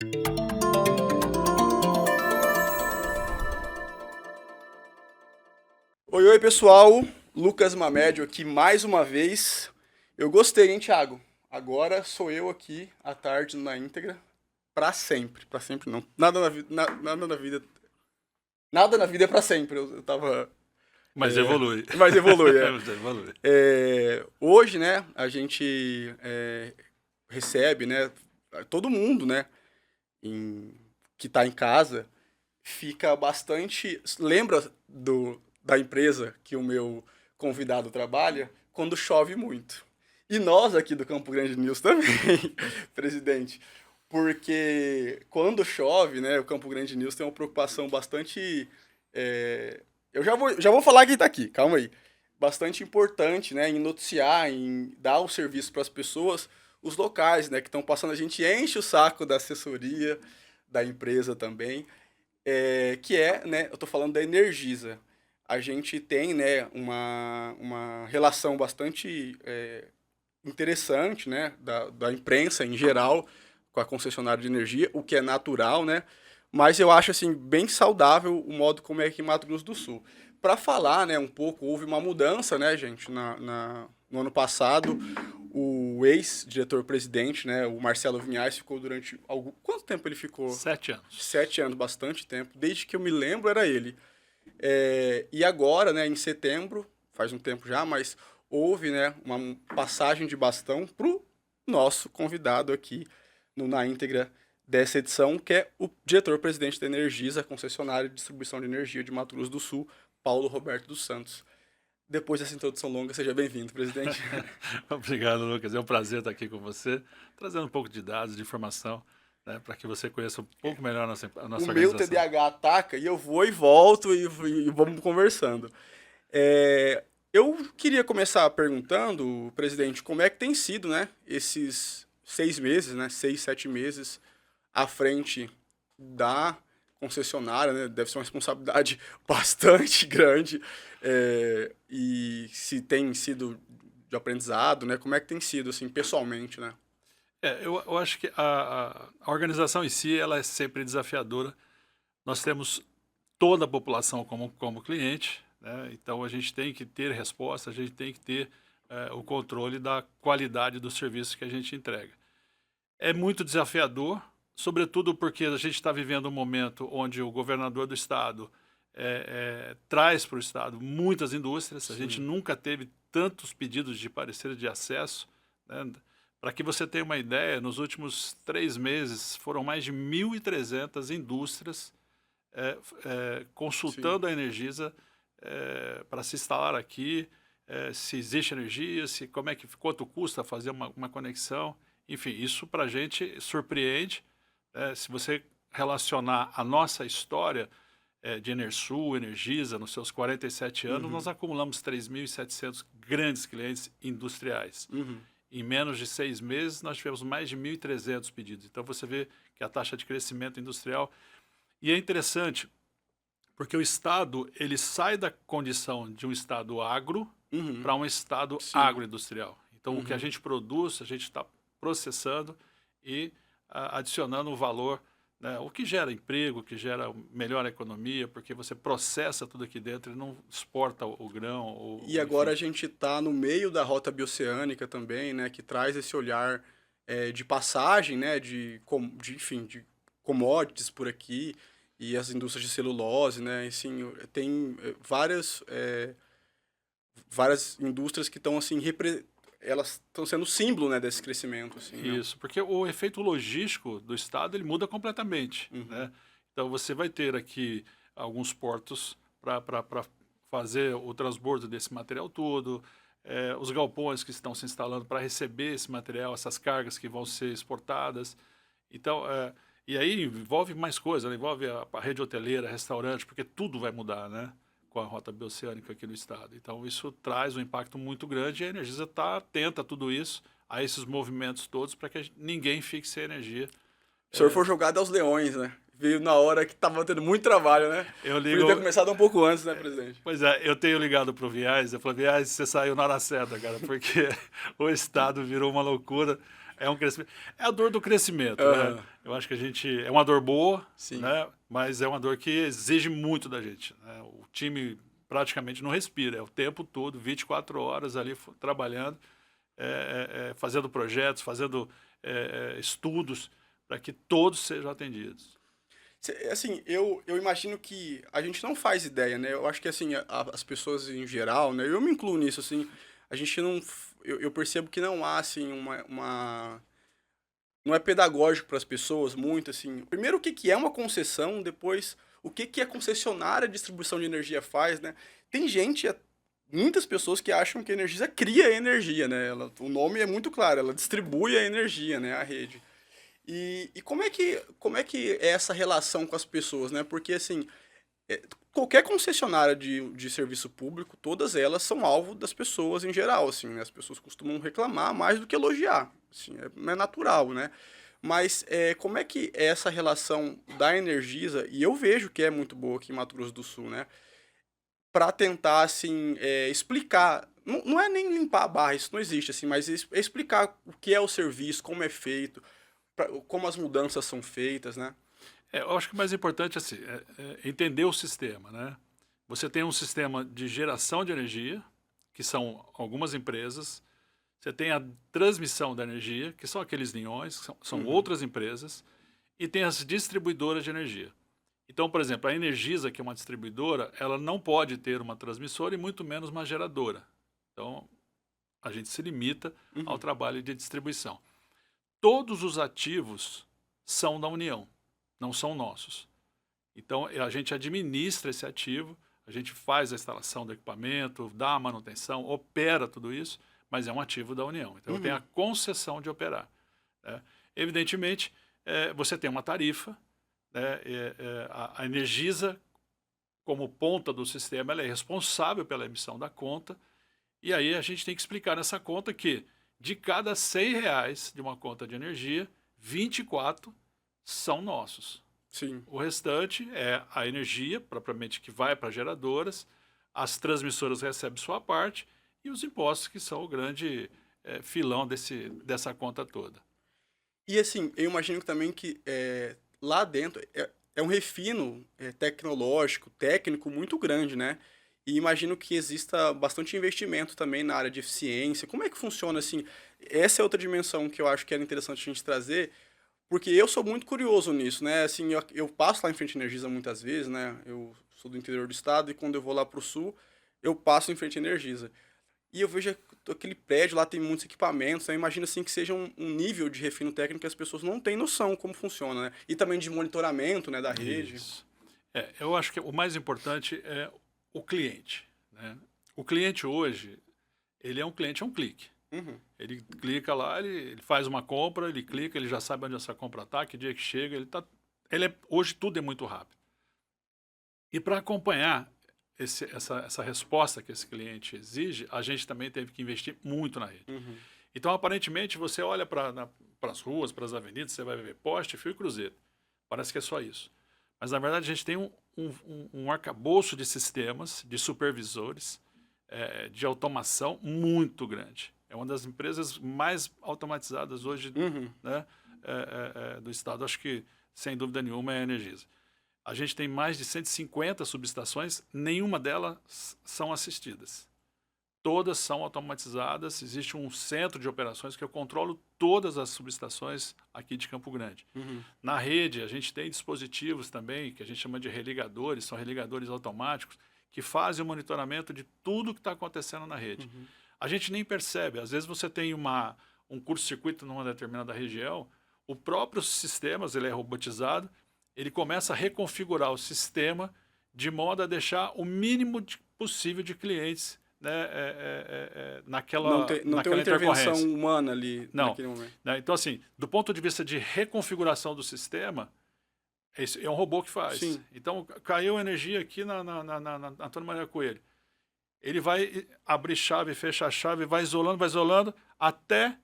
Oi, oi, pessoal. Lucas Mamédio aqui mais uma vez. Eu gostei, hein, Thiago? Agora sou eu aqui à tarde na íntegra pra sempre. Pra sempre não. Nada na vida é pra sempre. Eu tava. Mas evolui. Mas evolui, é. Mas evolui. Hoje, né, a gente recebe, né, todo mundo, né, que tá em casa, fica bastante. Lembra da empresa que o meu convidado trabalha quando chove muito. E nós aqui do Campo Grande News também, presidente. Porque quando chove, né, o Campo Grande News tem uma preocupação bastante. Eu já vou falar quem tá aqui, calma aí. Bastante importante, né, em noticiar, em dar o serviço para as pessoas, os locais, né, que estão passando. A gente enche o saco da assessoria, da empresa também, que é, né, eu tô falando da Energisa. A gente tem, né, uma relação bastante interessante, né, da imprensa em geral com a concessionária de energia, o que é natural, né, mas eu acho, assim, bem saudável o modo como é aqui em Mato Grosso do Sul. Para falar, né, um pouco, houve uma mudança, né, gente, no ano passado, o ex-diretor-presidente, né, o Marcelo Vinhais, ficou durante quanto tempo ele ficou? 7 anos. 7 anos, bastante tempo. Desde que eu me lembro era ele. E agora, né, em setembro, faz um tempo já, mas houve, né, uma passagem de bastão pro nosso convidado aqui na íntegra dessa edição, que é o diretor-presidente da Energisa, concessionária de distribuição de energia de Mato Grosso do Sul, Paulo Roberto dos Santos. Depois dessa introdução longa, seja bem-vindo, presidente. Obrigado, Lucas. É um prazer estar aqui com você, trazendo um pouco de dados, de informação, né, para que você conheça um pouco melhor a O nossa meu organização. TDAH ataca e eu vou e volto e vamos conversando. Eu queria começar perguntando, presidente, como é que tem sido, né, esses 6 meses, né, 6, 7 meses à frente da concessionária, né? Deve ser uma responsabilidade bastante grande. E se tem sido de aprendizado, né? Como é que tem sido, assim, pessoalmente, né? Eu acho que a organização em si ela é sempre desafiadora. Nós temos toda a população como cliente, né? Então a gente tem que ter resposta, a gente tem que ter o controle da qualidade do serviço que a gente entrega. É muito desafiador, sobretudo porque a gente está vivendo um momento onde o governador do estado traz para o estado muitas indústrias. A gente Sim. nunca teve tantos pedidos de parecer de acesso, né? Para que você tenha uma ideia, nos últimos 3 meses foram mais de 1.300 indústrias Sim. consultando a Energisa para se instalar aqui, se existe energia, como é que quanto custa fazer uma conexão. Enfim, isso para a gente surpreende. Se você relacionar a nossa história de Enersul, Energisa, nos seus 47 anos, nós Uhum. acumulamos 3.700 grandes clientes industriais. Uhum. Em menos de 6 meses, nós tivemos mais de 1.300 pedidos. Então, você vê que a taxa de crescimento industrial... E é interessante, porque o Estado ele sai da condição de um Estado agro Uhum. para um Estado Sim. agroindustrial. Então, o que a Uhum. gente produz, a gente está processando e adicionando valor, né, o que gera emprego, o que gera melhor economia, porque você processa tudo aqui dentro e não exporta o grão, E agora enfim. a gente está no meio da rota bioceânica também, né, que traz esse olhar de passagem, né, enfim, de commodities por aqui e as indústrias de celulose, né, assim, tem várias indústrias que estão assim, elas estão sendo símbolo, né, desse crescimento, assim, né. Isso, porque o efeito logístico do Estado ele muda completamente, Uhum. né? Então você vai ter aqui alguns portos para fazer o transbordo desse material todo, os galpões que estão se instalando para receber esse material, essas cargas que vão ser exportadas. Então, e aí envolve mais coisas, né? Envolve a rede hoteleira, restaurante, porque tudo vai mudar, né? Com a rota bioceânica aqui no estado. Então, isso traz um impacto muito grande e a Energisa está atenta a tudo isso, a esses movimentos todos, para que ninguém fique sem energia. O senhor foi jogado aos leões, né, veio na hora que estava tendo muito trabalho, né, Eu podia ter ligo, começado um pouco antes, né, presidente. Pois é, eu tenho ligado para o Viais, eu falo, Viais, você saiu na hora certa, cara, porque o estado virou uma loucura. É um crescimento. É a dor do crescimento, né? Aham. Eu acho que a gente... É uma dor boa, Sim. né? Mas é uma dor que exige muito da gente, né? O time praticamente não respira. É o tempo todo, 24 horas ali trabalhando, fazendo projetos, fazendo estudos para que todos sejam atendidos. Assim, eu imagino que a gente não faz ideia, né? Eu acho que, assim, as pessoas em geral, né? Eu me incluo nisso, assim, a gente não... Eu percebo que não há, assim, não é pedagógico para as pessoas muito, assim. Primeiro, o que que é uma concessão, depois, o que que a concessionária de distribuição de energia faz, né? Tem gente, muitas pessoas que acham que a Energisa cria energia, né? O nome é muito claro, ela distribui a energia, né? A rede. E como é que é essa relação com as pessoas, né? Porque, assim, qualquer concessionária de serviço público, todas elas são alvo das pessoas em geral, assim, né? As pessoas costumam reclamar mais do que elogiar, assim, é natural, né? Mas como é que é essa relação da Energisa, e eu vejo que é muito boa aqui em Mato Grosso do Sul, né? Para tentar, assim, explicar, não é nem limpar a barra, isso não existe, assim, mas explicar o que é o serviço, como é feito, como as mudanças são feitas, né? Eu acho que o mais importante assim, é entender o sistema, né? Você tem um sistema de geração de energia, que são algumas empresas. Você tem a transmissão da energia, que são aqueles ninhões, que são Uhum, outras empresas. E tem as distribuidoras de energia. Então, por exemplo, a Energisa, que é uma distribuidora, ela não pode ter uma transmissora e muito menos uma geradora. Então, a gente se limita ao uhum. trabalho de distribuição. Todos os ativos são da União, não são nossos. Então, a gente administra esse ativo, a gente faz a instalação do equipamento, dá a manutenção, opera tudo isso, mas é um ativo da União. Então, eu tenho a Uhum. concessão de operar, né? Evidentemente, você tem uma tarifa, né? A Energisa, como ponta do sistema, ela é responsável pela emissão da conta, e aí a gente tem que explicar nessa conta que de cada R$ 100 de uma conta de energia, 24 são nossos. Sim. O restante é a energia, propriamente que vai para geradoras, as transmissoras recebem sua parte e os impostos, que são o grande filão dessa conta toda. E assim, eu imagino que também que lá dentro é um refino tecnológico, técnico muito grande, né? E imagino que exista bastante investimento também na área de eficiência. Como é que funciona assim? Essa é outra dimensão que eu acho que era interessante a gente trazer, porque eu sou muito curioso nisso, né? Assim, eu passo lá em frente à Energisa muitas vezes, né? Eu sou do interior do estado e quando eu vou lá pro sul, eu passo em frente à Energisa. E eu vejo aquele prédio lá tem muitos equipamentos, eu imagino assim que seja um nível de refino técnico que as pessoas não têm noção como funciona, né? E também de monitoramento, né, da rede. Isso. Eu acho que o mais importante é o cliente, né? O cliente hoje, ele é um cliente, é um clique. Uhum, Ele clica lá, ele faz uma compra, ele clica, ele já sabe onde essa compra está, que dia que chega, hoje tudo é muito rápido. E para acompanhar essa resposta que esse cliente exige, a gente também teve que investir muito na rede. uhum, Então, aparentemente, você olha para as ruas, para as avenidas, você vai ver poste, fio e cruzeiro. Parece que é só isso. Mas, na verdade, a gente tem um arcabouço de sistemas, de supervisores, de automação muito grande. É uma das empresas mais automatizadas hoje, uhum. né, do estado. Acho que, sem dúvida nenhuma, é a Energisa. A gente tem mais de 150 subestações, nenhuma delas são assistidas. Todas são automatizadas, existe um centro de operações que eu controlo todas as subestações aqui de Campo Grande. Uhum. Na rede, a gente tem dispositivos também, que a gente chama de religadores, são religadores automáticos, que fazem o monitoramento de tudo que está acontecendo na rede. Uhum. A gente nem percebe, às vezes você tem um curto-circuito numa determinada região, o próprio sistema, ele é robotizado, ele começa a reconfigurar o sistema de modo a deixar o mínimo possível de clientes, né, Não tem uma naquela intervenção intercorrência. humana ali Não. naquele momento. Né? Então, assim, do ponto de vista de reconfiguração do sistema, esse é um robô que faz. Sim. Então, caiu energia aqui na Antônio Maria Coelho. Ele vai abrir chave, fecha a chave, vai isolando, até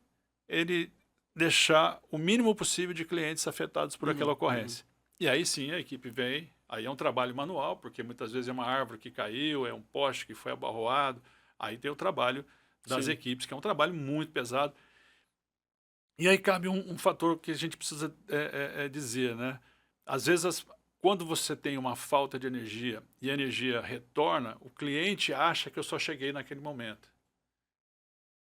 ele deixar o mínimo possível de clientes afetados por aquela Uhum, uhum. ocorrência. E aí sim a equipe vem, aí é um trabalho manual, porque muitas vezes é uma árvore que caiu, é um poste que foi abarroado, aí tem o trabalho das Sim. equipes, que é um trabalho muito pesado. E aí cabe um fator que a gente precisa dizer, né? Às vezes, quando você tem uma falta de energia e a energia retorna, o cliente acha que eu só cheguei naquele momento.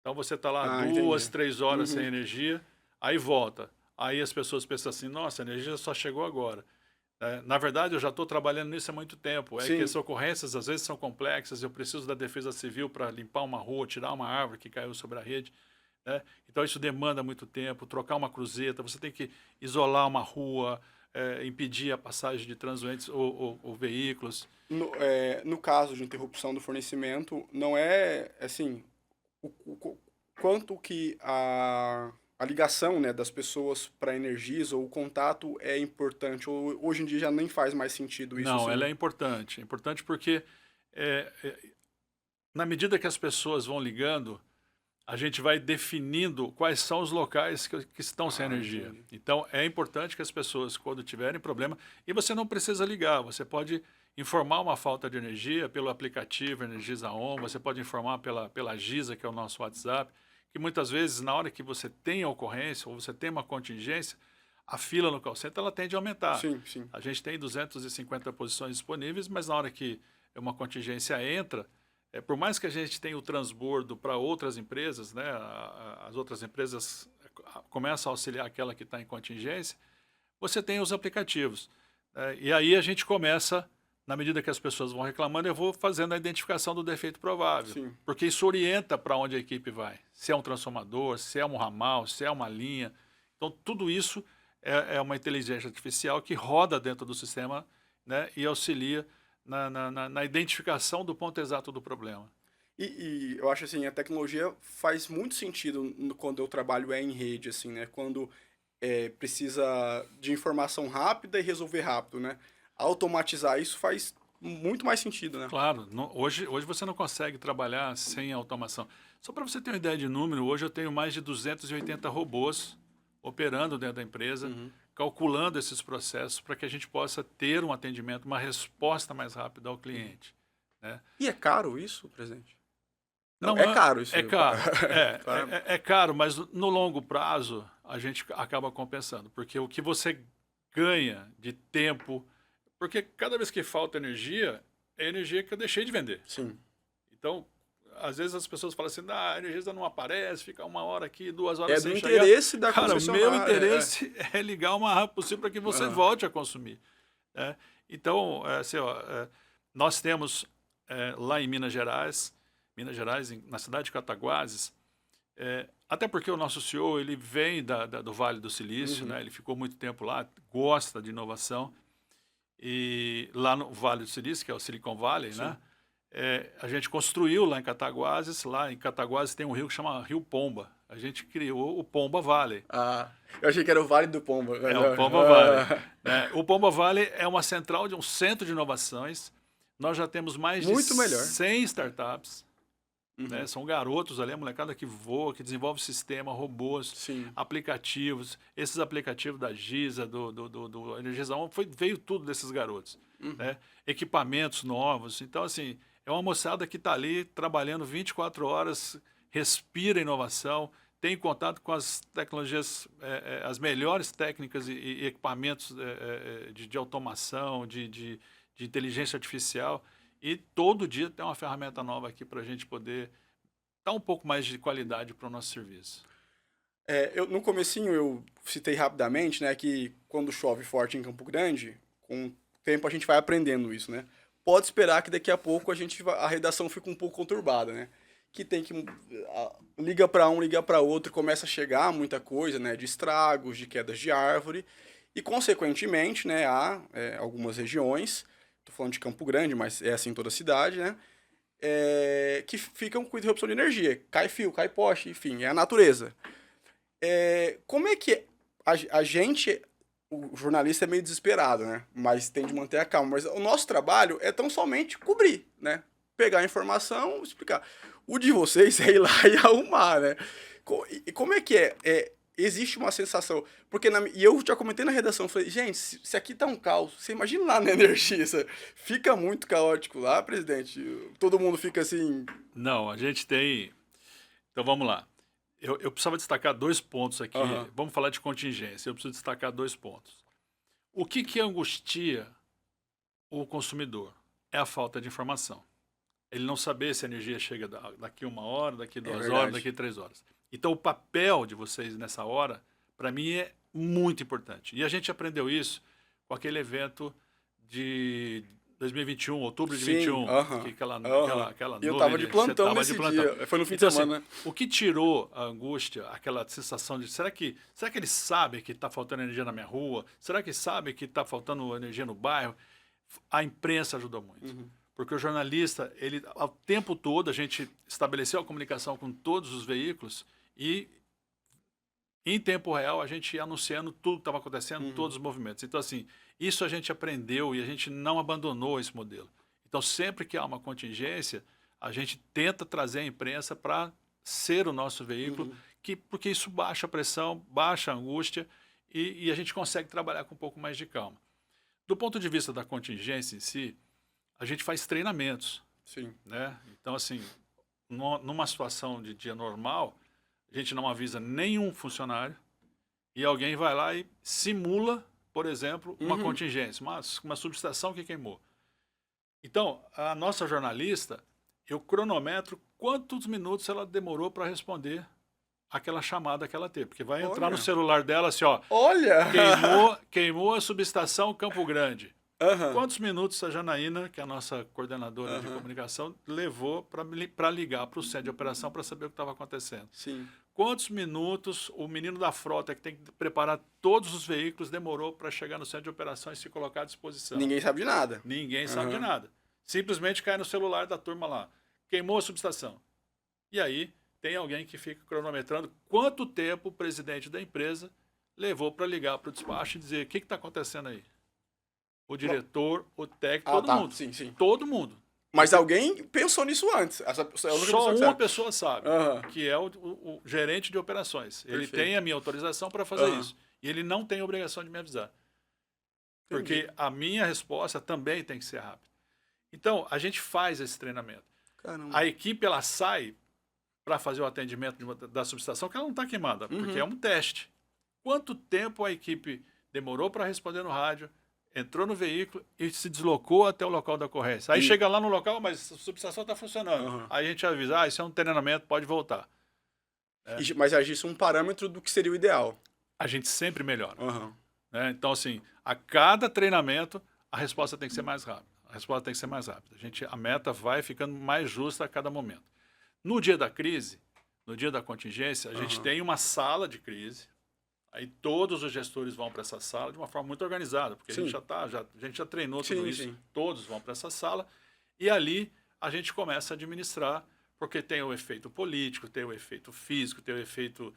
Então você está lá Ah, 2, entendi. 3 horas sem Uhum. energia, aí volta. Aí as pessoas pensam assim, nossa, a energia só chegou agora. Na verdade, eu já estou trabalhando nisso há muito tempo. É que as Sim, ocorrências às vezes são complexas, eu preciso da defesa civil para limpar uma rua, tirar uma árvore que caiu sobre a rede. Né? Então isso demanda muito tempo, trocar uma cruzeta, você tem que isolar uma rua, impedir a passagem de transeuntes ou veículos. no caso de interrupção do fornecimento, não é assim, quanto que a ligação, né, das pessoas para a Energisa ou o contato é importante, ou hoje em dia já nem faz mais sentido isso Não, ela assim. é importante. É importante porque na medida que as pessoas vão ligando, a gente vai definindo quais são os locais que estão sem Ah, energia. entendi. Então, é importante que as pessoas, quando tiverem problema, e você não precisa ligar, você pode informar uma falta de energia pelo aplicativo Energisa On, você pode informar pela Giza, que é o nosso WhatsApp, que muitas vezes, na hora que você tem a ocorrência ou você tem uma contingência, a fila no call center ela tende a aumentar. Sim, sim. A gente tem 250 posições disponíveis, mas na hora que uma contingência entra, por mais que a gente tenha o transbordo para outras empresas, né, as outras empresas começam a auxiliar aquela que está em contingência, você tem os aplicativos. E aí a gente começa, na medida que as pessoas vão reclamando, eu vou fazendo a identificação do defeito provável, Sim. porque isso orienta para onde a equipe vai. Se é um transformador, se é um ramal, se é uma linha. Então, tudo isso é uma inteligência artificial que roda dentro do sistema, né, e auxilia na identificação do ponto exato do problema. E eu acho assim, a tecnologia faz muito sentido quando eu trabalho em rede, assim, né? Quando precisa de informação rápida e resolver rápido, né? Automatizar isso faz muito mais sentido, né? Claro, hoje você não consegue trabalhar sem automação. Só para você ter uma ideia de número, hoje eu tenho mais de 280 robôs operando dentro da empresa, Uhum. calculando esses processos para que a gente possa ter um atendimento, uma resposta mais rápida ao Uhum. cliente. Né? E é caro isso, presidente? Não, é Não caro isso. é caro, Claro. é caro, mas no longo prazo a gente acaba compensando, porque o que você ganha de tempo, porque cada vez que falta energia, é energia que eu deixei de vender. Sim. Então, às vezes as pessoas falam assim, a energia não aparece, fica 1 hora aqui, 2 horas É do sem chegar. interesse da Cara, meu concessionária. interesse é ligar o mais rápido possível para que você Aham. volte a consumir. Né? Então, assim, ó, nós temos lá em Minas Gerais, na cidade de Cataguases, até porque o nosso CEO ele vem do Vale do Silício, Uhum. né? Ele ficou muito tempo lá, gosta de inovação, e lá no Vale do Silício, que é o Silicon Valley, Sim. né? A gente construiu lá em Cataguases tem um rio que chama Rio Pomba. A gente criou o Pomba Valley. Ah, eu achei que era o Vale do Pomba. É o Pomba Valley. Né? O Pomba Valley é uma central de um centro de inovações. Nós já temos mais de Muito melhor. 100 startups. Né? Uhum. São garotos ali, a molecada que voa, que desenvolve sistema, robôs, Sim. aplicativos. Esses aplicativos da Giza, do Energisa On, veio tudo desses garotos. Uhum. Né? Equipamentos novos. Então, assim, é uma moçada que está ali trabalhando 24 horas, respira inovação, tem contato com as tecnologias, as melhores técnicas e equipamentos de automação, de inteligência artificial. E todo dia tem uma ferramenta nova aqui para a gente poder dar um pouco mais de qualidade para o nosso serviço. No comecinho eu citei rapidamente, né, que quando chove forte em Campo Grande, com o tempo a gente vai aprendendo isso, né? Pode esperar que daqui a pouco a redação fica um pouco conturbada, né? Que tem que liga para um, liga para outro, começa a chegar muita coisa, né, de estragos, de quedas de árvore e consequentemente, né, há algumas regiões, tô falando de Campo Grande, mas é assim em toda a cidade, né? Que ficam com interrupção de energia, cai fio, cai poste, enfim, é a natureza. Como é que a gente, o jornalista é meio desesperado, né? Mas tem de manter a calma. Mas o nosso trabalho é tão somente cobrir, né? Pegar a informação, explicar. O de vocês é ir lá e arrumar, né? E como é que existe uma sensação. Porque e eu já comentei na redação, falei, gente, se aqui tá um caos, você imagina lá na Energisa. Fica muito caótico lá, presidente. Todo mundo fica assim. Não, a gente tem. Então vamos lá. Eu precisava destacar 2 pontos aqui. Aham. Vamos falar de contingência. Eu preciso destacar 2 pontos. O que angustia o consumidor? É a falta de informação. Ele não saber se a energia chega daqui 1 hora, daqui 2 horas, verdade. daqui 3 horas. Então, o papel de vocês nessa hora, para mim, é muito importante. E a gente aprendeu isso com aquele evento de 2021, outubro de Sim, 21, aham, que aquela E eu nuvem tava de plantão tava nesse dia. Foi no fim de Então, assim, semana, né? o que tirou a angústia, aquela sensação de será que eles sabem que está faltando energia na minha rua? Será que sabem que está faltando energia no bairro? A imprensa ajudou muito. Uhum. Porque o jornalista, ele, ao tempo todo, a gente estabeleceu a comunicação com todos os veículos e, em tempo real, a gente ia anunciando tudo que estava acontecendo, todos os movimentos. Então, assim, isso a gente aprendeu e a gente não abandonou esse modelo. Então, sempre que há uma contingência, a gente tenta trazer a imprensa para ser o nosso veículo, porque isso baixa a pressão, baixa a angústia e a gente consegue trabalhar com um pouco mais de calma. Do ponto de vista da contingência em si, a gente faz treinamentos, Sim. né? Então, assim, numa situação de dia normal, a gente não avisa nenhum funcionário e alguém vai lá e simula, por exemplo, uma contingência, uma subestação que queimou. Então, a nossa jornalista, eu cronometro quantos minutos ela demorou para responder aquela chamada que ela teve, porque vai entrar no Olha. celular dela assim, ó, Olha! queimou a subestação Campo Grande. Aham. Quantos minutos a Janaína, que é a nossa coordenadora de comunicação, levou para ligar para o centro de operação para saber o que estava acontecendo? Sim. Quantos minutos o menino da frota, que tem que preparar todos os veículos, demorou para chegar no centro de operação e se colocar à disposição? Ninguém sabe de nada. Ninguém sabe de nada. Simplesmente cai no celular da turma lá. Queimou a subestação. E aí tem alguém que fica cronometrando quanto tempo o presidente da empresa levou para ligar para o despacho e dizer o que está acontecendo aí. O diretor, o técnico, todo mundo. Sim, sim. Todo mundo. Mas alguém pensou nisso antes. Essa pessoa é a única Só pessoa que uma sabe. pessoa sabe, Aham. que é o gerente de operações. Ele Perfeito. tem a minha autorização para fazer Aham. isso. E ele não tem a obrigação de me avisar. Entendi. Porque a minha resposta também tem que ser rápida. Então, a gente faz esse treinamento. Caramba. A equipe, ela sai para fazer o atendimento da subestação, que ela não está queimada, porque é um teste. Quanto tempo a equipe demorou para responder no rádio, entrou no veículo e se deslocou até o local da ocorrência. Aí chega lá no local, mas a subestação está funcionando. Aí a gente avisa, isso é um treinamento, pode voltar. Mas isso é um parâmetro do que seria o ideal. A gente sempre melhora. Aham. Né? Então, assim, a cada treinamento, a resposta tem que ser mais rápida. A resposta tem que ser mais rápida. A meta vai ficando mais justa a cada momento. No dia da crise, no dia da contingência, a gente tem uma sala de crise. Aí todos os gestores vão para essa sala de uma forma muito organizada, porque a gente já treinou tudo isso. Sim. Todos vão para essa sala e ali a gente começa a administrar, porque tem o efeito político, tem o efeito físico, tem o efeito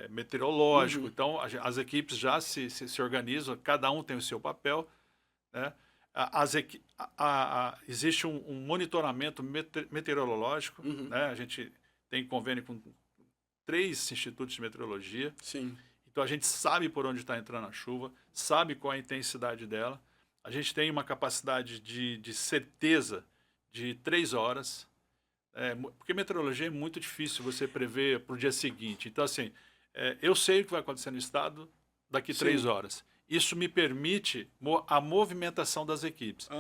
meteorológico. Então as equipes já se organizam, cada um tem o seu papel, né? Existe um monitoramento meteorológico, né? A gente tem convênio com 3 institutos de meteorologia. Sim. Então a gente sabe por onde está entrando a chuva, sabe qual é a intensidade dela. A gente tem uma capacidade de certeza de 3 horas. Porque meteorologia é muito difícil você prever para o dia seguinte. Então, assim, eu sei o que vai acontecer no estado daqui 3 horas. Isso me permite a movimentação das equipes.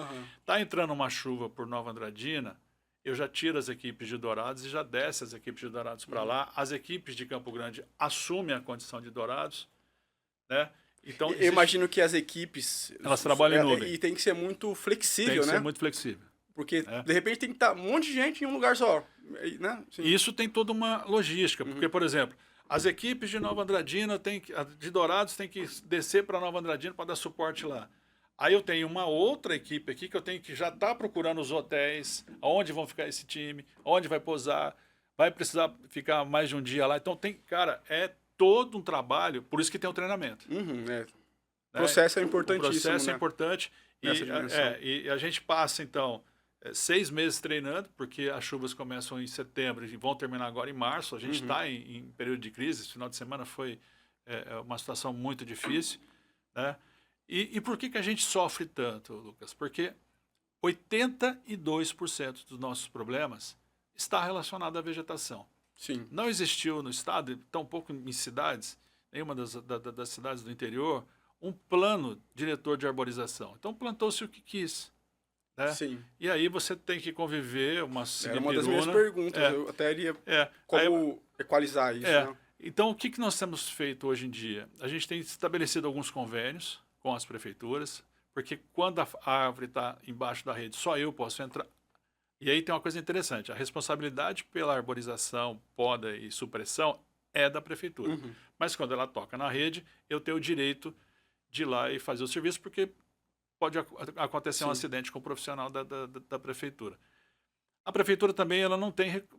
Está entrando uma chuva por Nova Andradina, eu já tiro as equipes de Dourados e já desce as equipes de Dourados para lá. As equipes de Campo Grande assumem a condição de Dourados, né? Então, Eu imagino que as equipes... Elas trabalham em nuvem. E tem que ser muito flexível, tem que né? ser muito flexível. Porque, de repente, tem que estar um monte de gente em um lugar só, né? Sim. E isso tem toda uma logística, porque, por exemplo, as equipes de Nova Andradina, de Dourados, tem que descer para Nova Andradina para dar suporte lá. Aí eu tenho uma outra equipe aqui que eu tenho que já estar procurando os hotéis, onde vão ficar esse time, onde vai pousar, vai precisar ficar mais de um dia lá. Então é todo um trabalho, por isso que tem o treinamento. O processo é importantíssimo. O processo né? é importante e a gente passa, então, 6 meses treinando, porque as chuvas começam em setembro e vão terminar agora em março. A gente está em período de crise, esse final de semana foi uma situação muito difícil, né? E por que a gente sofre tanto, Lucas? Porque 82% dos nossos problemas está relacionado à vegetação. Sim. Não existiu no estado, e tampouco em cidades, nenhuma das cidades do interior, um plano diretor de arborização. Então plantou-se o que quis, né? Sim. E aí você tem que conviver Era uma das minhas sibipiruna. perguntas. Eu até iria Aí, como equalizar isso, né? então, o que nós temos feito hoje em dia? A gente tem estabelecido alguns convênios com as prefeituras, porque quando a árvore está embaixo da rede, só eu posso entrar. E aí tem uma coisa interessante, a responsabilidade pela arborização, poda e supressão é da prefeitura. Uhum. Mas quando ela toca na rede, eu tenho o direito de ir lá e fazer o serviço, porque pode acontecer um acidente com o profissional da prefeitura. A prefeitura também,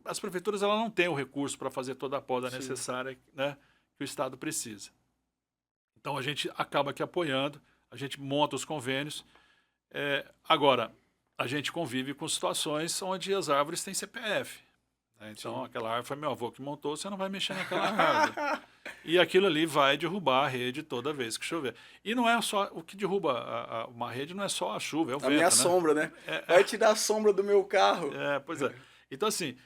as prefeituras ela não têm o recurso para fazer toda a poda necessária, né, que o Estado precisa. Então a gente acaba aqui apoiando, a gente monta os convênios. Agora, a gente convive com situações onde as árvores têm CPF. Né? Então, aquela árvore foi meu avô que montou, você não vai mexer naquela árvore. E aquilo ali vai derrubar a rede toda vez que chover. E não é só o que derruba uma rede, não é só a chuva, é o vento. A minha sombra, né? Vai tirar a sombra do meu carro. Pois é. Então, assim,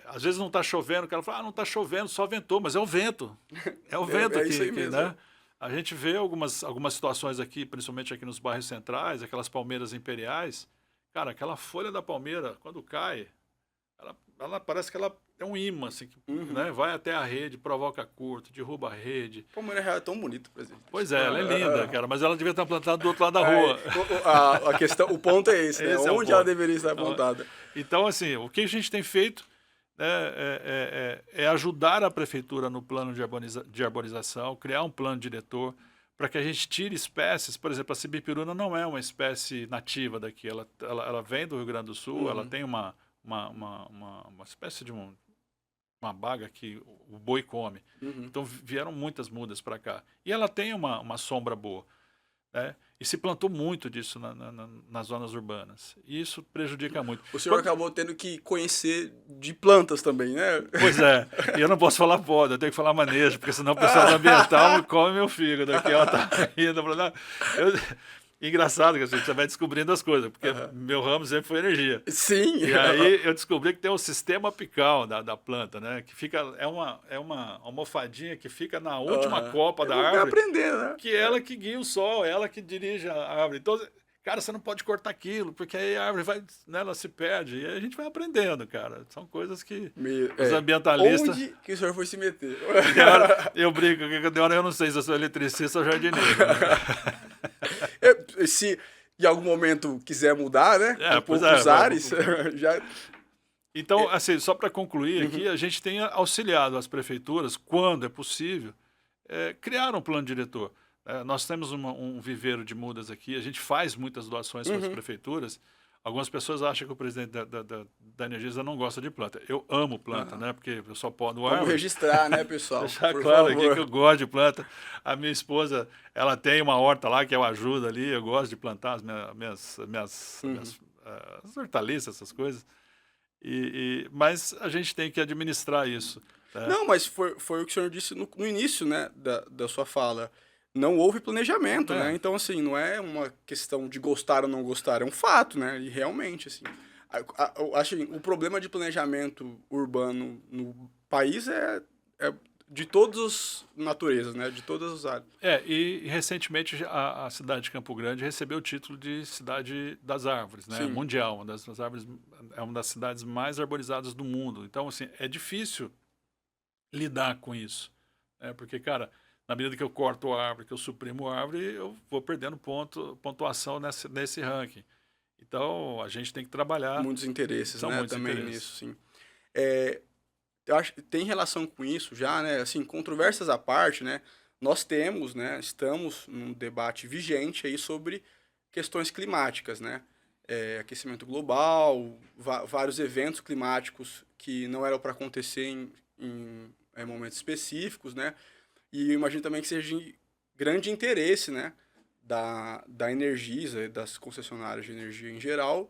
às vezes não está chovendo, o cara fala, não está chovendo, só ventou, mas é o vento. É o vento aqui, isso aí mesmo. né? A gente vê algumas situações aqui, principalmente aqui nos bairros centrais, aquelas palmeiras imperiais. Cara, aquela folha da palmeira, quando cai, ela parece que ela é um imã, assim, né? Vai até a rede, provoca curto, derruba a rede. A palmeira real é tão bonita, presidente. Pois é, ela é linda, cara, mas ela devia estar plantada do outro lado da rua. O ponto é esse, né? Esse é o Onde ponto. ela deveria estar plantada. Então, assim, o que a gente tem feito é ajudar a prefeitura no plano de arborização, criar um plano diretor para que a gente tire espécies. Por exemplo, a sibipiruna não é uma espécie nativa daqui, ela vem do Rio Grande do Sul, ela tem uma espécie de uma baga que o boi come. Então vieram muitas mudas para cá. E ela tem uma sombra boa. Né? E se plantou muito disso nas zonas urbanas. E isso prejudica muito. O senhor acabou tendo que conhecer de plantas também, né? Pois é. E eu não posso falar poda, eu tenho que falar manejo, porque senão o pessoal do ambiental me come meu fígado aqui. Ela tá rindo. Engraçado que assim, você vai descobrindo as coisas, porque meu ramo sempre foi energia. Sim. E aí eu descobri que tem um sistema apical da planta, né? Que fica, é uma almofadinha que fica na última copa da árvore. Aprender, né? Que ela que guia o sol, ela que dirige a árvore. Então, cara, você não pode cortar aquilo, porque aí a árvore vai, né, ela se perde. E aí a gente vai aprendendo, cara. São coisas que os ambientalistas... Onde que o senhor foi se meter? Eu brinco, que de hora eu não sei se eu sou eletricista ou jardineiro. Né? Se em algum momento quiser mudar, né? Os ares, já... Então, assim, só para concluir aqui, a gente tem auxiliado as prefeituras, quando é possível, criar um plano diretor. Nós temos um viveiro de mudas aqui, a gente faz muitas doações para as prefeituras. Algumas pessoas acham que o presidente da Energisa não gosta de planta. Eu amo planta, né? Porque eu só podo árvore. Vamos registrar, né, pessoal? Deixar claro aqui que eu gosto de planta. A minha esposa, ela tem uma horta lá que eu ajudo ali. Eu gosto de plantar as minhas hortaliças, essas coisas. Mas a gente tem que administrar isso. Né? Não, mas foi o que o senhor disse no início, né, da sua fala. Não houve planejamento, né? Então, assim, não é uma questão de gostar ou não gostar, é um fato, né? E realmente, assim, eu acho que o problema de planejamento urbano no país é de todas as naturezas, né? De todas as áreas. E recentemente a cidade de Campo Grande recebeu o título de cidade das árvores, né? Mundial, é uma das cidades mais arborizadas do mundo. Então, assim, é difícil lidar com isso, né? Porque, cara, na medida que eu corto a árvore, que eu suprimo a árvore, eu vou perdendo pontuação nesse ranking. Então, a gente tem que trabalhar. Muitos interesses, né? Muitos também interesses. nisso, sim. Eu acho que tem relação com isso já, né? Assim, controvérsias à parte, né? Nós temos, né? Estamos num debate vigente aí sobre questões climáticas, né? Aquecimento global, vários eventos climáticos que não eram para acontecer em momentos específicos, né? E eu imagino também que seja de grande interesse, né, da Energisa, das concessionárias de energia em geral,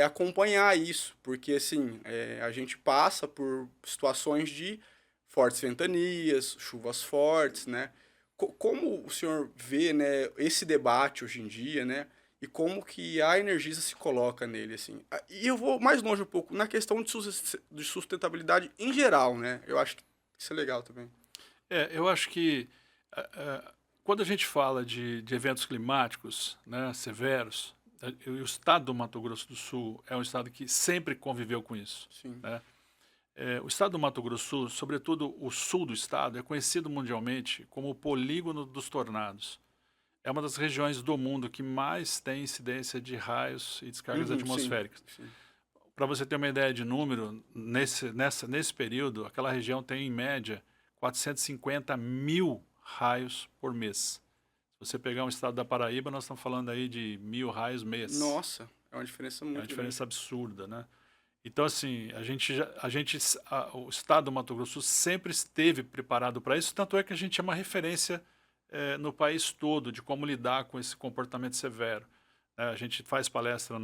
acompanhar isso, porque, assim, a gente passa por situações de fortes ventanias, chuvas fortes, né? Como o senhor vê, né, esse debate hoje em dia, né, e como que a Energisa se coloca nele, assim. E eu vou mais longe um pouco na questão de sustentabilidade em geral, né? Eu acho que isso é legal também. Eu acho que quando a gente fala de eventos climáticos, né, severos, o estado do Mato Grosso do Sul é um estado que sempre conviveu com isso, Sim. né? O estado do Mato Grosso do Sul, sobretudo o sul do estado, é conhecido mundialmente como o polígono dos tornados. É uma das regiões do mundo que mais tem incidência de raios e descargas Uhum, sim, atmosféricas. sim. Para você ter uma ideia de número, nesse período, aquela região tem, em média, 450 mil raios por mês. Se você pegar um estado da Paraíba, nós estamos falando aí de 1.000 raios mês. Nossa, é uma diferença É uma muito diferença grande. absurda, né? Então, assim, o estado do Mato Grosso sempre esteve preparado para isso, tanto é que a gente é uma referência no país todo de como lidar com esse comportamento severo. A gente faz palestra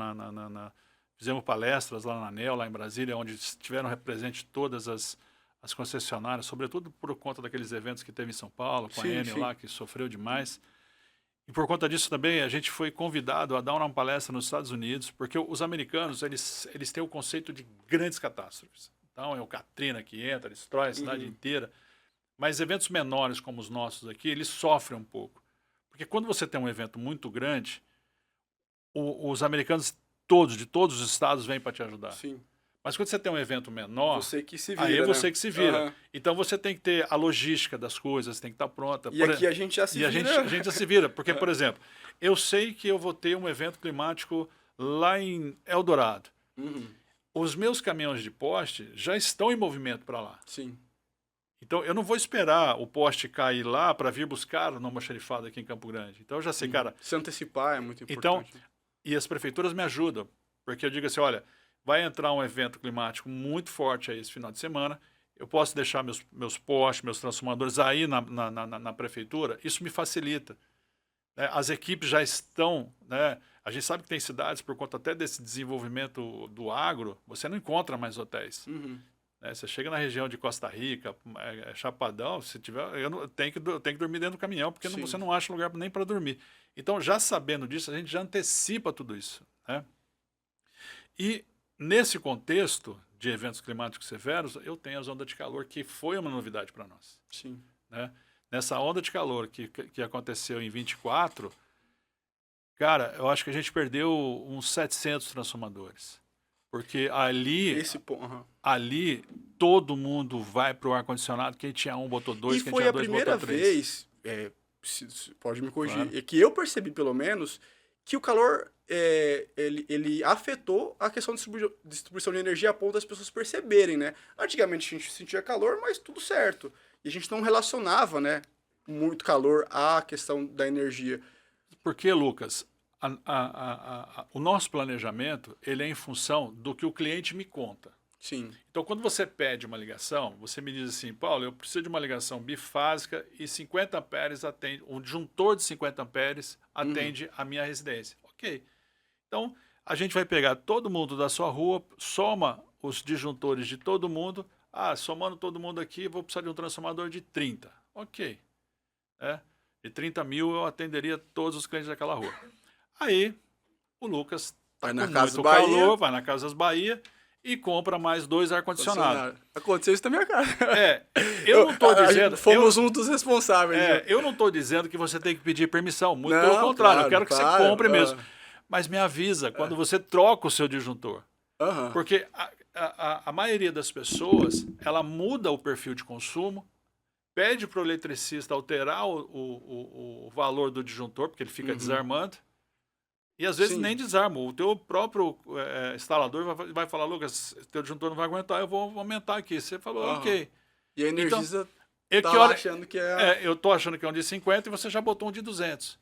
fizemos palestras lá na ANEEL, lá em Brasília, onde estiveram presentes todas as concessionárias, sobretudo por conta daqueles eventos que teve em São Paulo, com a Sim, Enel sim. lá, que sofreu demais. E por conta disso também, a gente foi convidado a dar uma palestra nos Estados Unidos, porque os americanos, eles têm o conceito de grandes catástrofes. Então, é o Katrina que entra, destrói a cidade Uhum. inteira. Mas eventos menores como os nossos aqui, eles sofrem um pouco. Porque quando você tem um evento muito grande, os americanos todos, de todos os estados, vêm para te ajudar. Sim. Mas quando você tem um evento menor, Você que se aí é vira, você né? que se vira. Aham. Então você tem que ter a logística das coisas, tem que estar pronta. E aqui a gente já se E vira. a gente já se vira. Porque, por exemplo, eu sei que eu vou ter um evento climático lá em Eldorado. Uhum. Os meus caminhões de poste já estão em movimento para lá. Sim. Então eu não vou esperar o poste cair lá para vir buscar numa xerifada aqui em Campo Grande. Então eu já sei, cara. Se antecipar é muito Então, importante. e as prefeituras me ajudam. Porque eu digo assim, olha, vai entrar um evento climático muito forte aí esse final de semana, eu posso deixar meus postes, meus transformadores aí na prefeitura, isso me facilita. Né? As equipes já estão, né? A gente sabe que tem cidades, por conta até desse desenvolvimento do agro, você não encontra mais hotéis. Uhum. Né? Você chega na região de Costa Rica, Chapadão, se tiver, eu tenho que dormir dentro do caminhão, porque você não acha lugar nem para dormir. Então, já sabendo disso, a gente já antecipa tudo isso. Né? E nesse contexto de eventos climáticos severos, eu tenho as ondas de calor, que foi uma novidade para nós. Sim. Né? Nessa onda de calor que aconteceu em 24, cara, eu acho que a gente perdeu uns 700 transformadores. Porque ali todo mundo vai para o ar-condicionado, quem tinha um botou dois, E quem foi tinha a dois primeira botou três. vez, pode me corrigir, Claro. é que eu percebi pelo menos que o calor ele afetou a questão de distribuição de energia a ponto das pessoas perceberem, né? Antigamente a gente sentia calor, mas tudo certo. E a gente não relacionava, né, muito calor à questão da energia. Porque, Lucas, o nosso planejamento ele é em função do que o cliente me conta. Sim. Então, quando você pede uma ligação, você me diz assim, Paulo, eu preciso de uma ligação bifásica e 50 amperes atende, um disjuntor de 50 amperes atende a minha residência. Ok. Então, a gente vai pegar todo mundo da sua rua, soma os disjuntores de todo mundo. Ah, somando todo mundo aqui, vou precisar de um transformador de 30. Ok. De 30 mil eu atenderia todos os clientes daquela rua. Aí, o Lucas tá Vai com na Casas muito Bahia. calor, vai na Casas Bahia e compra mais 2 ar-condicionados. Aconteceu isso na minha casa. Eu não estou dizendo... Fomos um dos responsáveis. eu não estou dizendo que você tem que pedir permissão. Muito Não, pelo contrário, claro, eu quero que claro, você compre mesmo. Mas me avisa quando você troca o seu disjuntor. Porque a maioria das pessoas, ela muda o perfil de consumo, pede para o eletricista alterar o valor do disjuntor, porque ele fica desarmando, e às vezes nem desarma. O teu próprio instalador vai falar, Lucas, teu disjuntor não vai aguentar, eu vou aumentar aqui. Você falou, ok. E a Energisa achando que eu tô achando que é um de 50 e você já botou um de 200.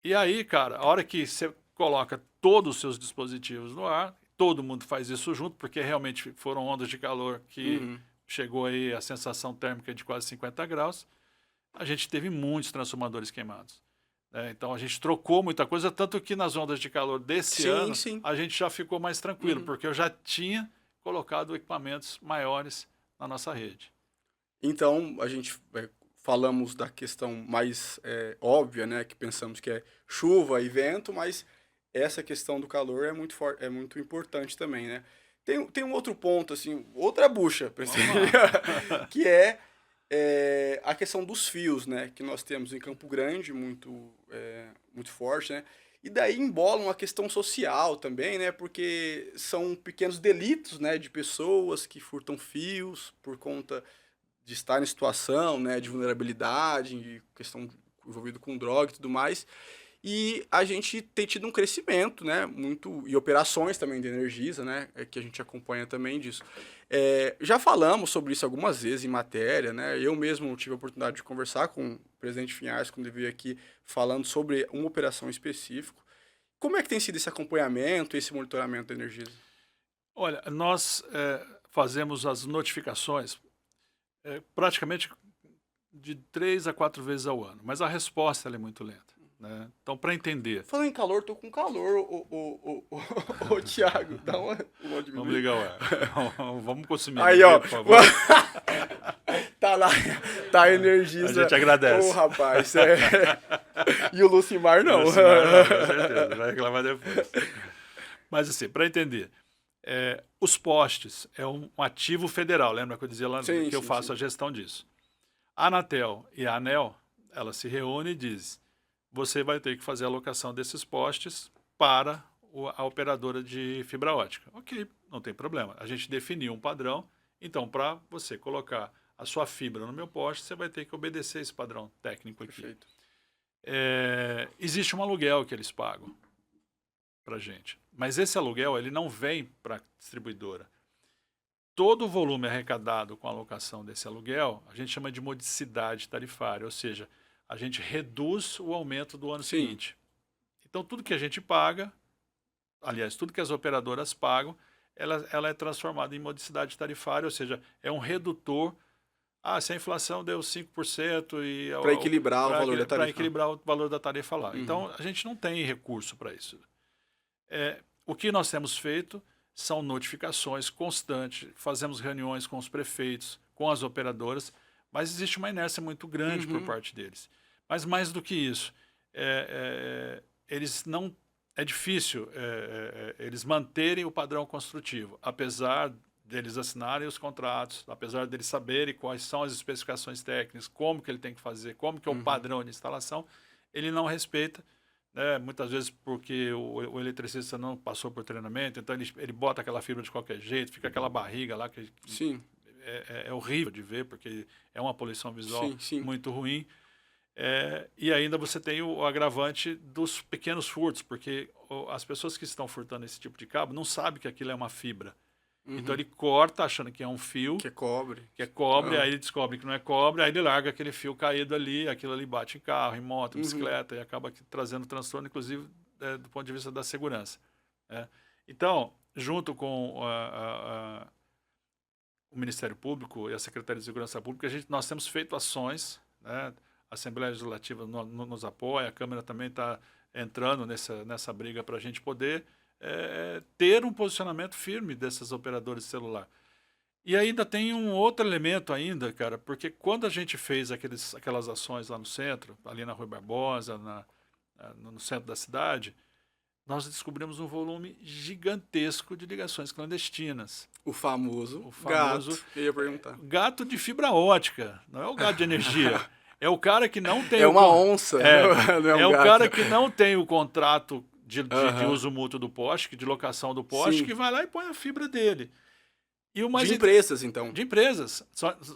E aí, cara, a hora que você coloca todos os seus dispositivos no ar, todo mundo faz isso junto, porque realmente foram ondas de calor que chegou aí a sensação térmica de quase 50 graus, a gente teve muitos transformadores queimados. Então a gente trocou muita coisa, tanto que nas ondas de calor desse ano, a gente já ficou mais tranquilo, porque eu já tinha colocado equipamentos maiores na nossa rede. Então, a gente falamos da questão mais óbvia, né, que pensamos que é chuva e vento, mas essa questão do calor é muito importante também, né? Tem um outro ponto, assim, outra bucha, Vamos lá. que é a questão dos fios, né, que nós temos em Campo Grande, muito forte, né? E daí embola uma questão social também, né? Porque são pequenos delitos, né, de pessoas que furtam fios por conta de estar em situação, né, de vulnerabilidade, de questão envolvida com droga e tudo mais. E a gente tem tido um crescimento, né, muito, e operações também de Energisa, né, que a gente acompanha também disso. Já falamos sobre isso algumas vezes em matéria, né, eu mesmo tive a oportunidade de conversar com o presidente Finhais quando ele veio aqui falando sobre uma operação específica. Como é que tem sido esse acompanhamento, esse monitoramento da Energisa? Olha, nós fazemos as notificações praticamente de 3 a 4 vezes ao ano, mas a resposta ela é muito lenta. Né? Então, para entender... Falando em calor, tô com calor, ô Thiago, dá uma Vamos diminuída. ligar o ar. Vamos consumir Aí, energia, ó, por favor. tá lá, tá a A Energisa. gente agradece. Ô, rapaz, E o Lucimar não. Lucimar, não, com certeza, vai reclamar depois. Mas assim, para entender, os postes é um ativo federal, lembra que eu dizia lá Sim, que eu sim, faço sim. a gestão disso? A Anatel e a ANEEL, elas se reúnem e dizem, você vai ter que fazer a alocação desses postes para a operadora de fibra ótica. Ok, não tem problema. A gente definiu um padrão, então para você colocar a sua fibra no meu poste, você vai ter que obedecer esse padrão técnico aqui. Perfeito. Existe um aluguel que eles pagam para a gente, mas esse aluguel ele não vem para a distribuidora. Todo o volume arrecadado com a alocação desse aluguel, a gente chama de modicidade tarifária, ou seja, a gente reduz o aumento do ano Sim. seguinte. Então, tudo que a gente paga, aliás, tudo que as operadoras pagam, ela é transformada em modicidade tarifária, ou seja, é um redutor. Se a inflação deu 5% e... Para equilibrar o valor da tarifa. Para equilibrar o valor da tarifa lá. Uhum. Então, a gente não tem recurso para isso. O que nós temos feito são notificações constantes, fazemos reuniões com os prefeitos, com as operadoras, mas existe uma inércia muito grande por parte deles. Mas mais do que isso, eles não... É difícil eles manterem o padrão construtivo, apesar deles assinarem os contratos, apesar deles saberem quais são as especificações técnicas, como que ele tem que fazer, como que é o padrão de instalação, ele não respeita, né? Muitas vezes porque o eletricista não passou por treinamento, então ele bota aquela fibra de qualquer jeito, fica aquela barriga lá que Sim. é horrível de ver, porque é uma poluição visual Sim. muito ruim. E ainda você tem o agravante dos pequenos furtos, porque as pessoas que estão furtando esse tipo de cabo não sabem que aquilo é uma fibra. Então ele corta achando que é um fio, Que é cobre. aí ele descobre que não é cobre, aí ele larga aquele fio caído ali, aquilo ali bate em carro, em moto, bicicleta, e acaba trazendo transtorno, inclusive do ponto de vista da segurança. Então, junto com o Ministério Público e a Secretaria de Segurança Pública, nós temos feito ações, né? A Assembleia Legislativa nos apoia, a Câmara também está entrando nessa briga para a gente poder ter um posicionamento firme dessas operadoras de celular. E ainda tem um outro elemento ainda, cara, porque quando a gente fez aquelas ações lá no centro, ali na Rui Barbosa, no centro da cidade, nós descobrimos um volume gigantesco de ligações clandestinas. O famoso gato, eu ia perguntar. Gato de fibra ótica, não é o gato de energia. É o cara que não tem... É uma onça, não é um o gato. cara que não tem o contrato de uso mútuo do poste, de locação do poste, que vai lá e põe a fibra dele. De empresas, então. De empresas.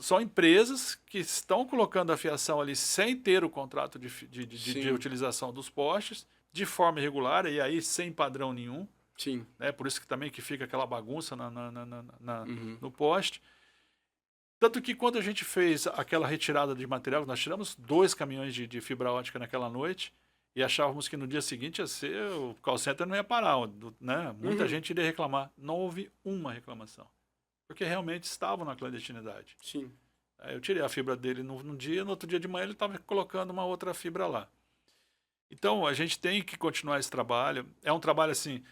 São empresas que estão colocando a fiação ali sem ter o contrato de utilização dos postes, de forma irregular, e aí sem padrão nenhum. Sim. Né? Por isso que também que fica aquela bagunça no poste. Tanto que quando a gente fez aquela retirada de material, nós tiramos 2 caminhões de fibra ótica naquela noite e achávamos que no dia seguinte ia ser, o call center não ia parar, né? Muita gente iria reclamar. Não houve uma reclamação, porque realmente estavam na clandestinidade. Sim. Eu tirei a fibra dele num dia, no outro dia de manhã ele estava colocando uma outra fibra lá. Então a gente tem que continuar esse trabalho. É um trabalho assim...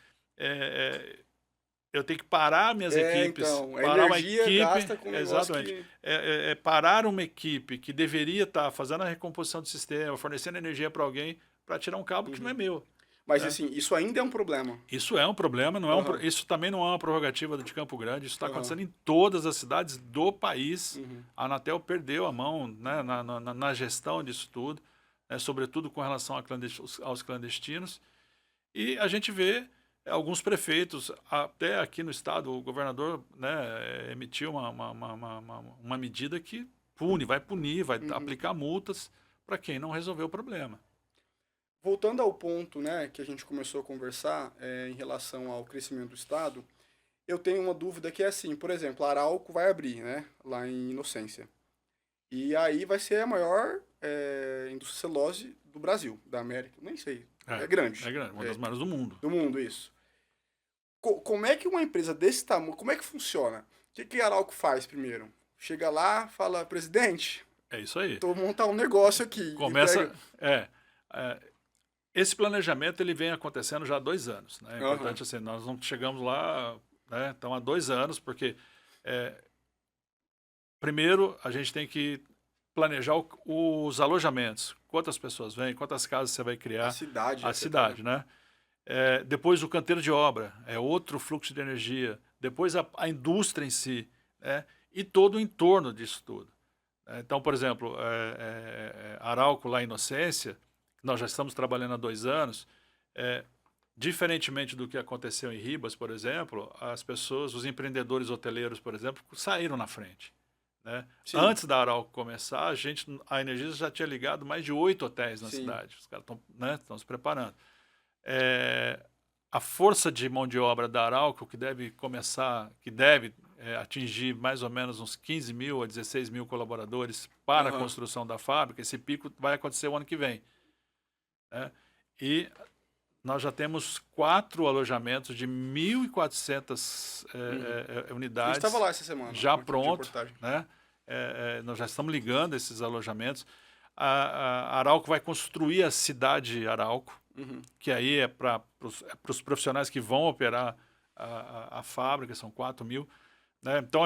eu tenho que parar minhas equipes, então, a parar uma energia equipe, gasta com um negócio exatamente, que... parar uma equipe que deveria estar fazendo a recomposição do sistema, fornecendo energia para alguém, para tirar um cabo que não é Uhum. meu. Mas, Né? assim, isso ainda é um problema. Isso é um problema, não é Aham, isso também não é uma prerrogativa de Campo Grande, isso está aham, acontecendo em todas as cidades do país. uhum, A Anatel perdeu a mão, né, na gestão disso tudo, né, sobretudo com relação aos clandestinos. E a gente vê alguns prefeitos, até aqui no estado, o governador, né, emitiu uma medida que vai punir, vai uhum. aplicar multas para quem não resolveu o problema. Voltando ao ponto, né, que a gente começou a conversar em relação ao crescimento do Estado, eu tenho uma dúvida que é assim, por exemplo, a Arauco vai abrir, né, lá em Inocência. E aí vai ser a maior indústria celulose do Brasil, da América, nem sei, é grande, É grande, uma das maiores do mundo. do mundo isso. Como é que uma empresa desse tamanho, como é que funciona? O que que a Arauco faz primeiro? Chega lá, fala, presidente, É isso aí. tô montar um negócio aqui, Começa. entrega. É, esse planejamento ele vem acontecendo já há 2 anos. Né? É Aham, importante assim, nós não chegamos lá, né? Então há 2 anos, porque é, primeiro a gente tem que planejar os alojamentos. Quantas pessoas vêm, quantas casas você vai a criar, cidade a afetada. cidade, né? Depois o canteiro de obra, é outro fluxo de energia. Depois a indústria em si, né? E todo o entorno disso tudo. Então, por exemplo, Arauco lá em Inocência, nós já estamos trabalhando há 2 anos, é, diferentemente do que aconteceu em Ribas, por exemplo, as pessoas, os empreendedores hoteleiros, por exemplo, saíram na frente. Né? Sim, Antes da Arauco começar, a Energisa já tinha ligado mais de 8 hotéis na sim. cidade. Os caras estão, né, se preparando. É, a força de mão de obra da Arauco, que deve atingir mais ou menos uns 15 mil a 16 mil colaboradores para a Aham. construção da fábrica, esse pico vai acontecer o ano que vem. Né? E nós já temos 4 alojamentos de 1.400 Uhum. A gente estava unidades lá essa semana, já uma equipe de pronto. reportagem. Né? Nós já estamos ligando esses alojamentos. A Arauco vai construir a cidade Arauco, Uhum. que aí é para os profissionais que vão operar a fábrica, são 4 mil. Né? Então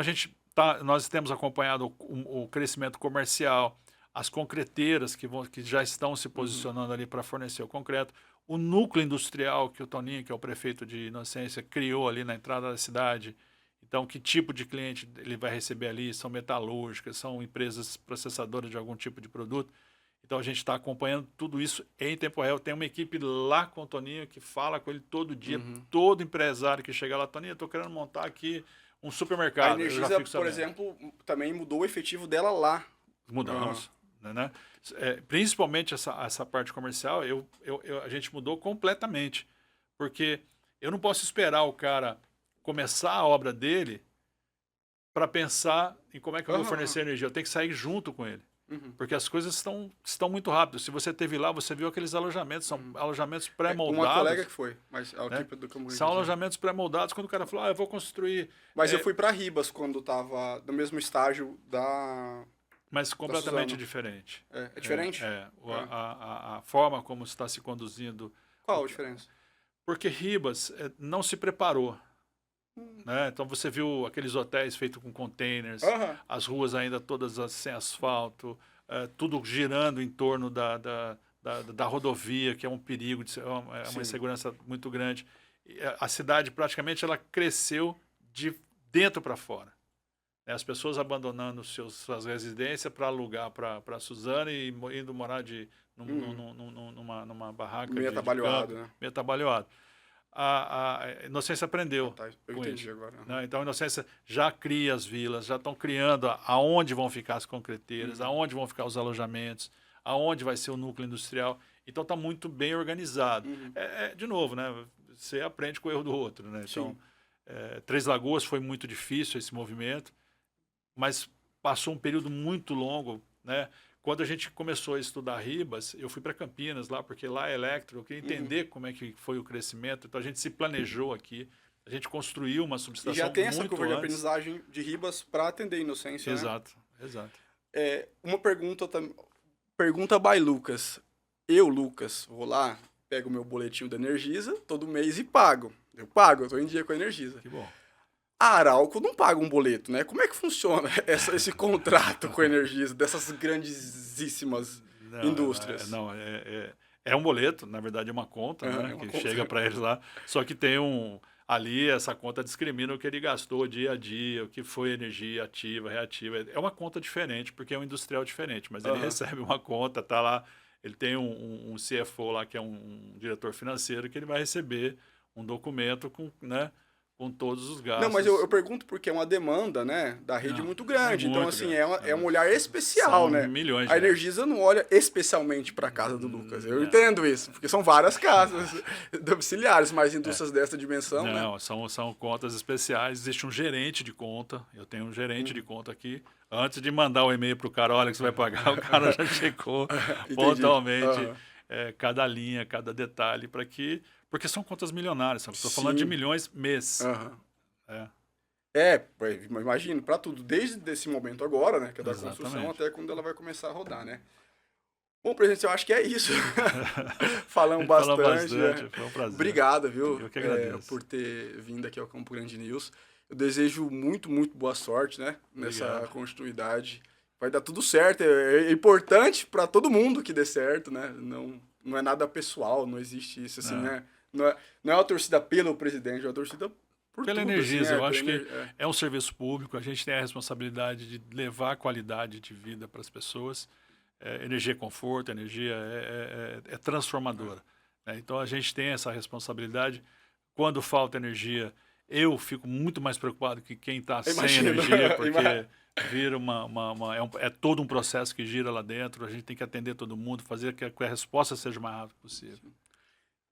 nós temos acompanhado o crescimento comercial, as concreteiras que já estão se Uhum. posicionando ali para fornecer o concreto, o núcleo industrial que o Toninho, que é o prefeito de Inocência, criou ali na entrada da cidade. Então, que tipo de cliente ele vai receber ali? São metalúrgicas, são empresas processadoras de algum tipo de produto. Então a gente está acompanhando tudo isso em tempo real. Tem uma equipe lá com o Toninho que fala com ele todo dia, Uhum. todo empresário que chega lá, Toninho, eu estou querendo montar aqui um A supermercado. Eu já Energisa, fico por sabendo. exemplo, também mudou o efetivo dela lá. Aham. Mudamos. Né? Principalmente essa parte comercial, a gente mudou completamente. Porque eu não posso esperar o cara começar a obra dele para pensar em como é que eu vou Aham. fornecer energia. Eu tenho que sair junto com ele. Uhum. Porque as coisas estão muito rápidas. Se você teve lá, você viu aqueles alojamentos, são Uhum. alojamentos Uma colega pré-moldados, que foi, mas a né? equipe do Campo Grande São não tinha. alojamentos pré-moldados quando o cara falou, eu vou construir, Mas eu é, fui para Ribas quando tava no mesmo estágio mas da completamente Suzano. diferente. É diferente? É. A forma como está se conduzindo, Qual a diferença? porque Ribas não se preparou. Hum. Né? Então você viu aqueles hotéis feitos com containers, Aham. as ruas ainda todas sem asfalto, tudo girando em torno da rodovia, que é um perigo, é uma Sim. insegurança muito grande. E a cidade praticamente ela cresceu de dentro para fora. Né? As pessoas abandonando suas residências para alugar para Suzano e indo morar Uhum. numa barraca Meio de atabalhoado, campo, né? meio atabalhoado. A Inocência Ah, aprendeu tá. Eu com entendi isso. agora. Aham. Né? Então, a Inocência já cria as vilas, já estão criando aonde vão ficar as concreteiras, Uhum. aonde vão ficar os alojamentos, aonde vai ser o núcleo industrial. Então, está muito bem organizado. Uhum. De novo, né? Você aprende com o erro do outro. Né? Sim. Então, Três Lagoas foi muito difícil esse movimento, mas passou um período muito longo. Né? Quando a gente começou a estudar Ribas, eu fui para Campinas lá, porque lá é elétrico, eu queria Uhum. entender como é que foi o crescimento. Então a gente se planejou aqui, a gente construiu uma E já subestação tem essa muito curva de antes. aprendizagem de Ribas para atender a Inocência, né? Exato, exato. Uma pergunta by Lucas. Eu, Lucas, vou lá, pego o meu boletim da Energisa todo mês e pago. Eu pago, eu tô em dia com a Energisa. Que bom. A Arauco não paga um boleto, né? Como é que funciona esse contrato com a Energisa dessas grandíssimas indústrias? É um boleto, na verdade é uma conta, né? É uma Que conta. chega para eles lá. Só que tem ali essa conta discrimina o que ele gastou dia a dia, o que foi energia ativa, reativa. É uma conta diferente, porque é um industrial diferente, mas ele recebe uma conta, tá lá. Ele tem um CFO lá, que é um diretor financeiro, que ele vai receber um documento com, né, com todos os gastos. Não, mas eu pergunto porque é uma demanda, né, da rede muito grande. Então, assim, grande. é um olhar especial, São né? milhões de A reais. Energisa não olha especialmente para a casa do Lucas. Eu entendo isso, porque são várias casas domiciliares, mas indústrias dessa dimensão, né? Não, são contas especiais. Existe um gerente de conta. Eu tenho um gerente de conta aqui. Antes de mandar o e-mail para o cara, olha que você vai pagar, o cara já checou pontualmente cada linha, cada detalhe, porque são contas milionárias. Estou falando de milhões mês. Imagino, para tudo, desde esse momento agora, né, que é da Exatamente. construção, até quando ela vai começar a rodar, né? Bom, presidente, eu acho que é isso. Falamos bastante. Foi um prazer. Obrigado, viu? Eu que agradeço. Por ter vindo aqui ao Campo Grande News. Eu desejo muito, muito boa sorte, né? Nessa continuidade. Vai dar tudo certo. É importante para todo mundo que dê certo, né? Não é nada pessoal, não existe isso, assim, né? Não é uma torcida pelo presidente, é uma torcida por pela tudo, Energisa. assim, Eu acho que é um serviço público, a gente tem a responsabilidade de levar qualidade de vida para as pessoas. Energia é conforto, energia é transformadora. Então a gente tem essa responsabilidade. Quando falta energia, eu fico muito mais preocupado que quem está sem energia, porque vira é todo um processo que gira lá dentro. A gente tem que atender todo mundo, fazer que a resposta seja o mais rápido possível.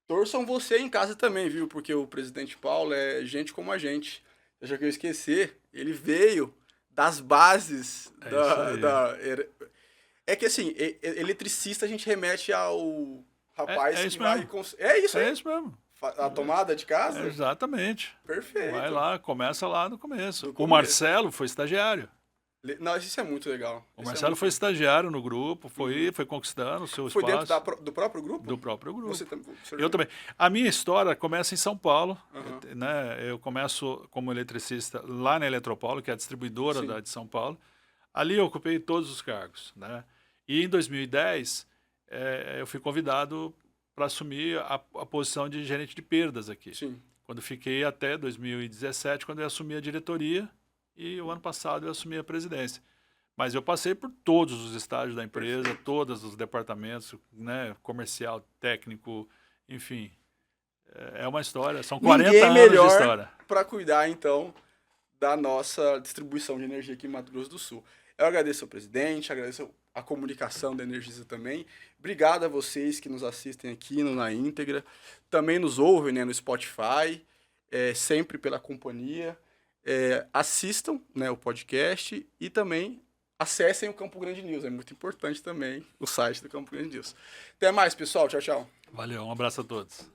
Torçam você em casa também, viu? Porque o presidente Paulo é gente como a gente. Deixa que eu esquecer, ele veio das bases É que assim, eletricista a gente remete ao rapaz que vai... É isso aí. É isso mesmo. A tomada de casa? Exatamente. Perfeito. Vai lá, começa lá no começo. O Marcelo foi estagiário. Não, isso é muito legal. O Marcelo foi estagiário no grupo, foi conquistando o seu espaço. Foi dentro do próprio grupo? Do próprio grupo. Você eu também. A minha história começa em São Paulo. Né? Eu começo como eletricista lá na Eletropaulo, que é a distribuidora de São Paulo. Ali eu ocupei todos os cargos. Né? E em 2010, eu fui convidado para assumir a posição de gerente de perdas aqui. Sim. Quando fiquei até 2017, quando eu assumi a diretoria. E o ano passado eu assumi a presidência. Mas eu passei por todos os estágios da empresa, todos os departamentos, né, comercial, técnico, enfim. É uma história, são 40 anos de história. Para cuidar, então, da nossa distribuição de energia aqui em Mato Grosso do Sul. Eu agradeço ao presidente, agradeço a comunicação da Energisa também. Obrigado a vocês que nos assistem aqui no Na Íntegra. Também nos ouvem, né, no Spotify, sempre pela companhia. Assistam, né, o podcast e também acessem o Campo Grande News. É muito importante também o site do Campo Grande News. Até mais, pessoal. Tchau, tchau. Valeu, um abraço a todos.